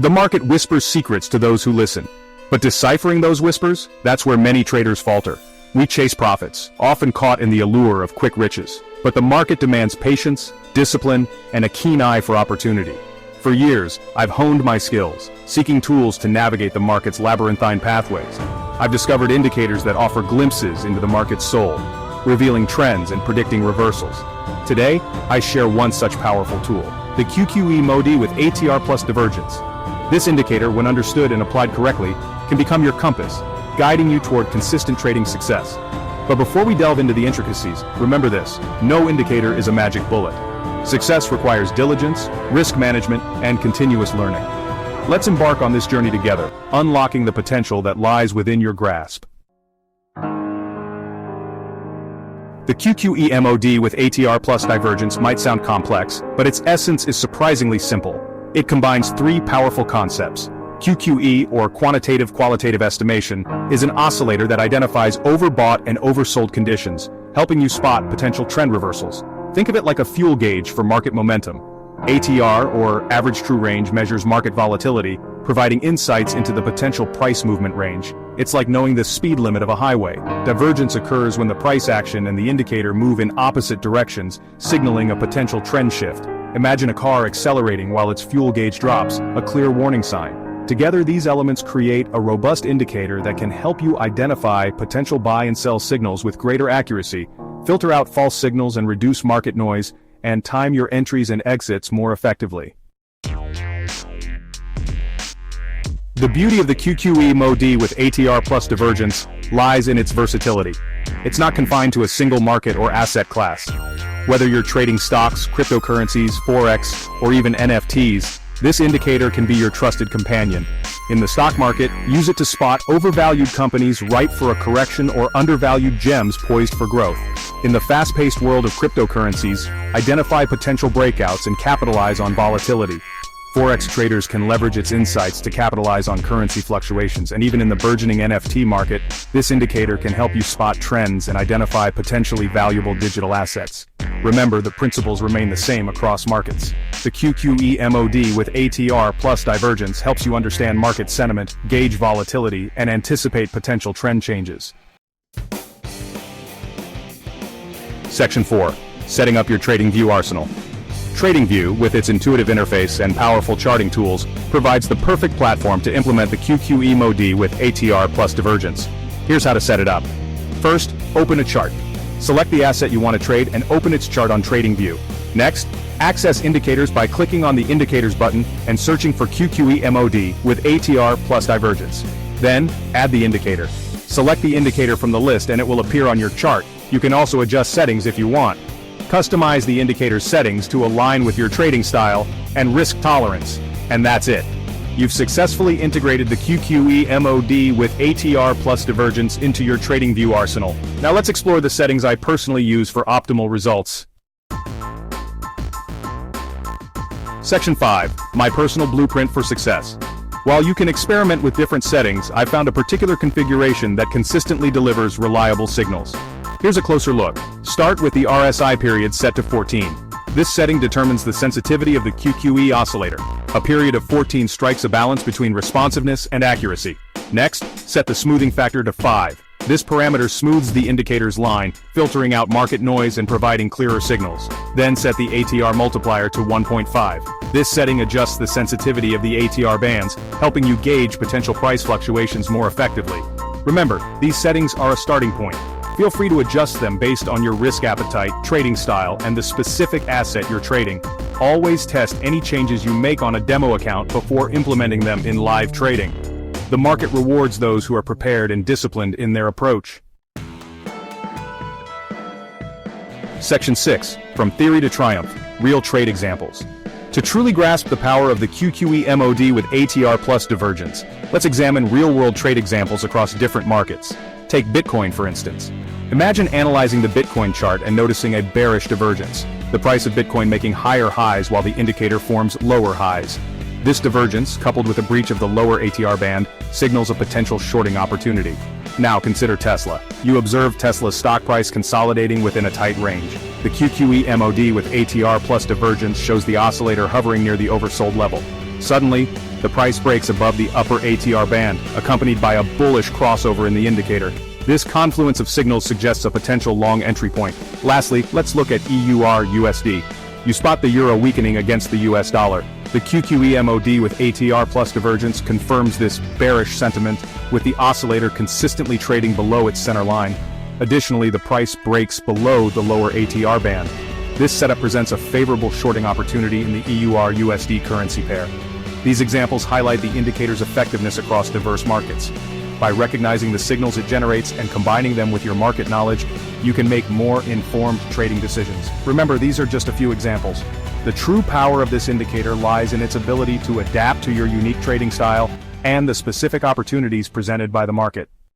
The market whispers secrets to those who listen. But deciphering those whispers, that's where many traders falter. We chase profits, often caught in the allure of quick riches. But the market demands patience, discipline, and a keen eye for opportunity. For years, I've honed my skills, seeking tools to navigate the market's labyrinthine pathways. I've discovered indicators that offer glimpses into the market's soul, revealing trends and predicting reversals. Today, I share one such powerful tool, the QQE MODI with ATR plus divergence. This indicator, when understood and applied correctly, can become your compass, guiding you toward consistent trading success. But before we delve into the intricacies, remember this: no indicator is a magic bullet. Success requires diligence, risk management, and continuous learning. Let's embark on this journey together, unlocking the potential that lies within your grasp. The QQE MOD with ATR plus divergence might sound complex, but its essence is surprisingly simple. It combines three powerful concepts. QQE, or quantitative-qualitative estimation, is an oscillator that identifies overbought and oversold conditions, helping you spot potential trend reversals. Think of it like a fuel gauge for market momentum. ATR, or average true range, measures market volatility, providing insights into the potential price movement range. It's like knowing the speed limit of a highway. Divergence occurs when the price action and the indicator move in opposite directions, signaling a potential trend shift. Imagine a car accelerating while its fuel gauge drops, a clear warning sign. Together, these elements create a robust indicator that can help you identify potential buy and sell signals with greater accuracy, filter out false signals and reduce market noise, and time your entries and exits more effectively. The beauty of the QQE MODI with ATR plus divergence lies in its versatility. It's not confined to a single market or asset class. Whether you're trading stocks, cryptocurrencies, Forex, or even NFTs, this indicator can be your trusted companion. In the stock market, use it to spot overvalued companies ripe for a correction or undervalued gems poised for growth. In the fast-paced world of cryptocurrencies, identify potential breakouts and capitalize on volatility. Forex traders can leverage its insights to capitalize on currency fluctuations, and even in the burgeoning NFT market, this indicator can help you spot trends and identify potentially valuable digital assets. Remember, the principles remain the same across markets. The QQE MOD with ATR plus divergence helps you understand market sentiment, gauge volatility, and anticipate potential trend changes. Section 4. Setting up your TradingView arsenal. TradingView, with its intuitive interface and powerful charting tools, provides the perfect platform to implement the QQE MOD with ATR plus divergence. Here's how to set it up. First, open a chart. Select the asset you want to trade and open its chart on TradingView. Next, access indicators by clicking on the Indicators button and searching for QQE MOD with ATR plus divergence. Then, add the indicator. Select the indicator from the list and it will appear on your chart. You can also adjust settings if you want. Customize the indicator's settings to align with your trading style and risk tolerance, and that's it. You've successfully integrated the QQE MOD with ATR plus divergence into your TradingView arsenal. Now let's explore the settings I personally use for optimal results. Section 5. My personal blueprint for success. While you can experiment with different settings, I found a particular configuration that consistently delivers reliable signals. Here's a closer look. Start with the RSI period set to 14. This setting determines the sensitivity of the QQE oscillator. A period of 14 strikes a balance between responsiveness and accuracy. Next, set the smoothing factor to 5. This parameter smooths the indicator's line, filtering out market noise and providing clearer signals. Then set the ATR multiplier to 1.5. This setting adjusts the sensitivity of the ATR bands, helping you gauge potential price fluctuations more effectively. Remember, these settings are a starting point. Feel free to adjust them based on your risk appetite, trading style, and the specific asset you're trading. Always test any changes you make on a demo account before implementing them in live trading. The market rewards those who are prepared and disciplined in their approach. Section 6. From Theory to Triumph. Real Trade Examples. To truly grasp the power of the QQE MOD with ATR plus divergence, let's examine real-world trade examples across different markets. Take Bitcoin, for instance. Imagine analyzing the Bitcoin chart and noticing a bearish divergence, the price of Bitcoin making higher highs while the indicator forms lower highs. This divergence, coupled with a breach of the lower ATR band, signals a potential shorting opportunity. Now consider Tesla. You observe Tesla's stock price consolidating within a tight range. The QQE MOD with ATR plus divergence shows the oscillator hovering near the oversold level. Suddenly, The price breaks above the upper ATR band, accompanied by a bullish crossover in the indicator. This confluence of signals suggests a potential long entry point. Lastly, let's look at EUR/USD. You spot the euro weakening against the US dollar. The QQE/MOD with ATR plus divergence confirms this bearish sentiment, with the oscillator consistently trading below its center line. Additionally, the price breaks below the lower ATR band. This setup presents a favorable shorting opportunity in the EUR/USD currency pair. These examples highlight the indicator's effectiveness across diverse markets. By recognizing the signals it generates and combining them with your market knowledge, you can make more informed trading decisions. Remember, these are just a few examples. The true power of this indicator lies in its ability to adapt to your unique trading style and the specific opportunities presented by the market.